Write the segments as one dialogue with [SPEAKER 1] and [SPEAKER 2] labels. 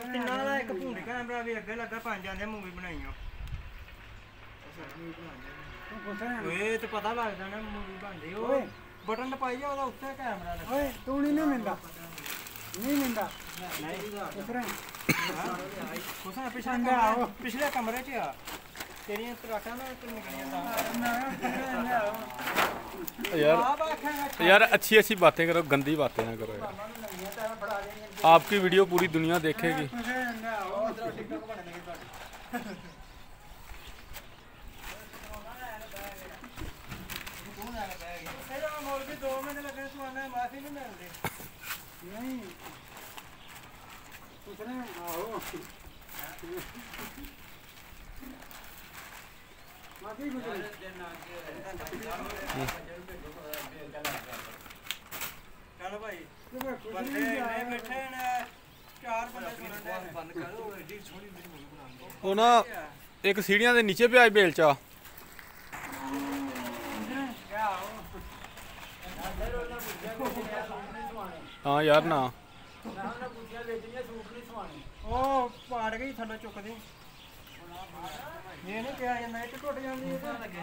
[SPEAKER 1] ਤਿੰਨਾਂ ਦਾ ਇੱਕ ਭੂੰਡੀ ਕੈਮਰਾ ਵੀ ਅੱਗੇ ਲੱਗਾ 5 ਜਾਂਦੇ ਮੂਵੀ ਬਣਾਈ ਆ ਓਏ ਤੇ ਪਤਾ ਲੱਗਦਾ ਨਾ ਮੂਵੀ ਬਣਦੀ ਓਏ ਬਟਨ ਪਾਈ ਜਾ ਉਹਦਾ ਉੱਤੇ ਕੈਮਰਾ ਲੱਗਾ ਓਏ ਤੂੰ ਨਹੀਂ ਮਿਲਦਾ ਨਹੀਂ ਮਿਲਦਾ ਉਸਨੇ ਪਿਛਲੇ ਕਮਰੇ 'ਚ ਆ ਤੇਰੀਆਂ ਤਰਾਕਾਂ ਨਾਲ ਨਿਕਲੀਆਂ
[SPEAKER 2] यार अच्छी अच्छी बातें करो, गंदी बातें ना करो यार। आपकी वीडियो पूरी दुनिया देखेगी।
[SPEAKER 1] चलो भाई बंदे बैठे ने 4 बंदे बंद करो एडी सोहनी वीडियो बनांदे
[SPEAKER 2] ਉਹ ਨਾ ਇੱਕ ਸੀੜੀਆਂ ਦੇ ਨੀਚੇ ਪਿਆ ਬੇਲਚਾ ਹਾਂ ਯਾਰ ਨਾ
[SPEAKER 1] ਉਹ ਪਾੜ ਗਈ ਥੱਲੇ ਚੁੱਕਦੀ ਇਹ ਨਹੀਂ ਕਿਹਾ ਜਾਂਦਾ ਇੱਟ ਟੁੱਟ ਜਾਂਦੀ ਇਹ ਲੱਗੇ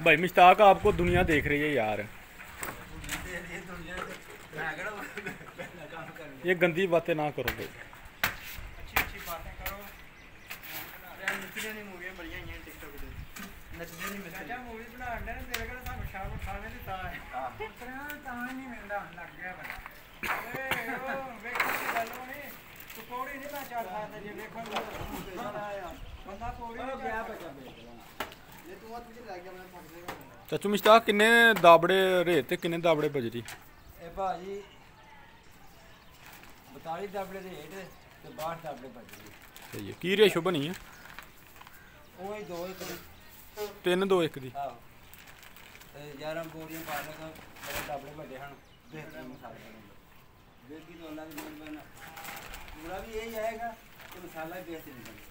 [SPEAKER 2] भाई मुश्ताक आपको दुनिया देख रही है यार। ये गंदी बातें ना करो भाई।
[SPEAKER 1] अच्छी बातें करो। नचने दी मूवी बड़ियां हैं टिकटॉक ते नचने दी चाचा मूवी बनाण दे तेरे कोल सानू शाम खाने दी ता है तां नहीं मिलदा लग गया बड़ा ए ओ वेखो दी गल होनी तू पौड़ी नहीं ना चढ़ सकदा जे वेखो बंदा पौड़ी नहीं गया बचा ये तू आ तुझे लग गया मैं फट जाएगा
[SPEAKER 2] चाचू मुश्ताक किन्ने दाबड़े रेत ते किन्ने दाबड़े बजरी?
[SPEAKER 3] ए भाजी 42 दाबड़े रेत ते 62 दाबड़े बजरी।
[SPEAKER 2] सही है। की रेशो बनी है?
[SPEAKER 3] ओए 2-1
[SPEAKER 2] 3-2-1 दी।
[SPEAKER 3] हां ते 11 बोरियां पा लेगा बड़े दाबड़े बड़े हन बेहतरीन मसाला बनेगा बेकी तो अलग बना पूरा भी यही आएगा तो मसाला भी बेहतरीन बनेगा।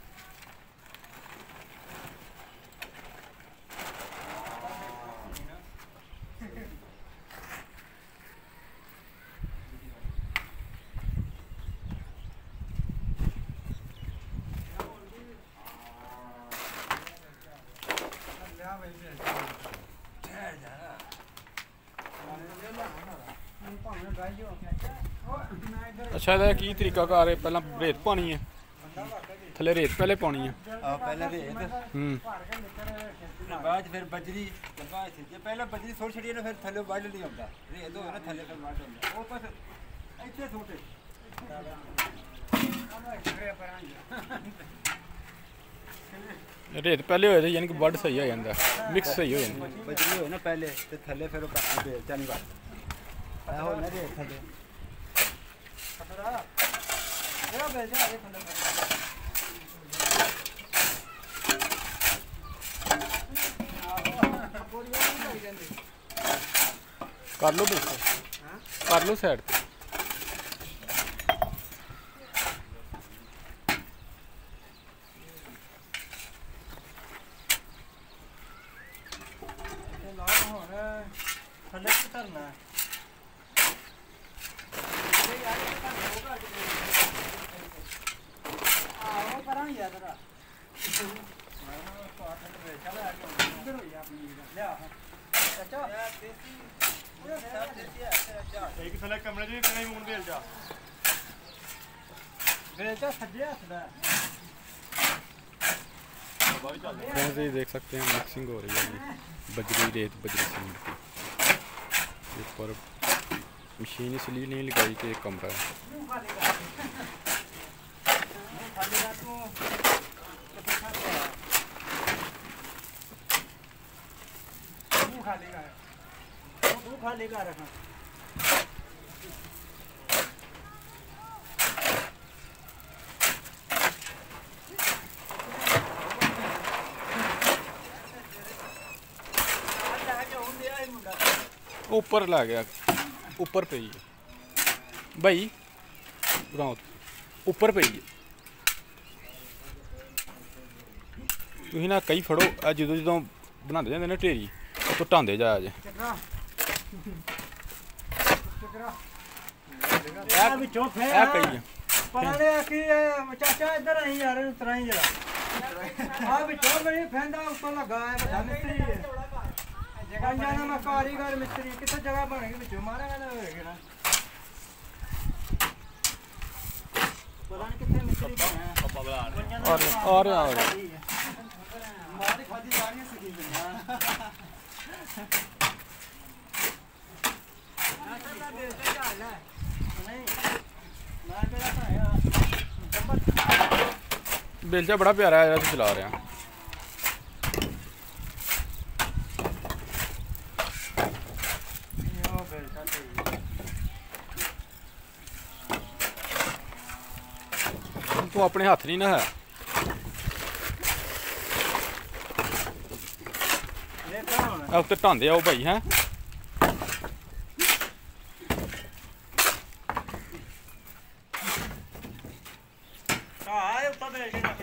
[SPEAKER 2] अच्छा ਇਹਦਾ ਕੀ ਤਰੀਕਾ ਕਾਰ ਹੈ? ਪਹਿਲਾਂ ਰੇਤ ਪਾਣੀ ਹੈ ਥੱਲੇ ਰੇਤ ਪਹਿਲੇ ਪਾਣੀ ਹੈ
[SPEAKER 3] पहले रेत बाद फिर बजरी बाद जे पहले बजरी छोड़ छड़ी ना फिर थल्ले वाढ नहीं होता रेत हो ना थल्ले फिर वाढ होता वो बस ਇੱਥੇ छोटे
[SPEAKER 2] ਰੇਤ ਪਹਿਲੇ ਹੋਏ ਤੇ ਯਾਨੀ ਕਿ ਵੱਡ ਸਹੀ ਹੋ ਜਾਂਦਾ ਮਿਕਸ ਸਹੀ ਹੋ ਜਾਂਦਾ
[SPEAKER 3] बजरी हो ना पहले ते थल्ले फिर बेलचा नहीं वाढ आ हो ना रेत थल्ले
[SPEAKER 1] मेरा बेलचा आगे थल्ले
[SPEAKER 2] कर लो बिल्कुल कर लो साइड पे
[SPEAKER 1] थल्ले की धरना आहो पर तेरा इधर हो जा अपनी ले चाचा
[SPEAKER 4] एक थले कमरे च कहीं मून बेल जा
[SPEAKER 1] बेचा सज्जे हथ दा
[SPEAKER 2] फ्रेंड्स ये देख सकते हैं मिक्सिंग हो रही है ये बजरी रेत बजरी सीमेंट की ऊपर मशीन इसलिए नहीं लगाई कि एक कमरा है।
[SPEAKER 1] खाली का रखा
[SPEAKER 2] ऊपर ला गया ऊपर पे ही है भाई ऊपर पे ही है ਤੁਸੀਂ ਨਾ ਕਈ ਫੜੋ ਆ ਜਦੋਂ ਬਣਾਉਂਦੇ ਜਾਂਦੇ ਨੇ ਢੇਰੀ ਤੋਂ ਢਾਂਦੇ ਜਾ ਜੇ
[SPEAKER 1] ਇਹ ਵਿੱਚੋਂ ਫੇਰ
[SPEAKER 2] ਆ ਕਈ ਆ
[SPEAKER 1] ਪਤਾ ਨਹੀਂ ਕਿ ਚਾਚਾ ਇੱਧਰ ਆਈ ਯਾਰ ਉਤਰਾ ਹੀ ਜਰਾ ਆ ਵਿੱਚੋਂ ਮੇਰੀ ਫੈਂਦਾ ਉੱਪਰ ਲੱਗਾ ਹੈ ਵੱਡਾ ਮਿਸਤਰੀ ਹੈ ਪੰਜਾਂ ਦਾ ਮੈਂ ਕਾਰੀਗਰ ਮਿਸਤਰੀ ਕਿੱਥੇ ਜਗ੍ਹਾ ਬਣੇਗੀ ਵਿੱਚੋਂ ਮਾਰਾਂਗਾ ਨਾ ਹੋਏਗਾ ਨਾ ਪਤਾ ਨਹੀਂ ਕਿੱਥੇ ਮਿਸਤਰੀ ਬਣਿਆ
[SPEAKER 2] और
[SPEAKER 1] ਮਾਰੀ ਖਾਦੀ ਜਾ ਰਹੀ ਸਕੀ
[SPEAKER 2] बेलचा बड़ा प्यारा है चला रहे हैं तू अपने हाथ नहीं ना है उत्ते ढांदे आओ भाई हैं
[SPEAKER 1] ਆਏ ਉੱਤਾ ਬੈਠ ਜਾ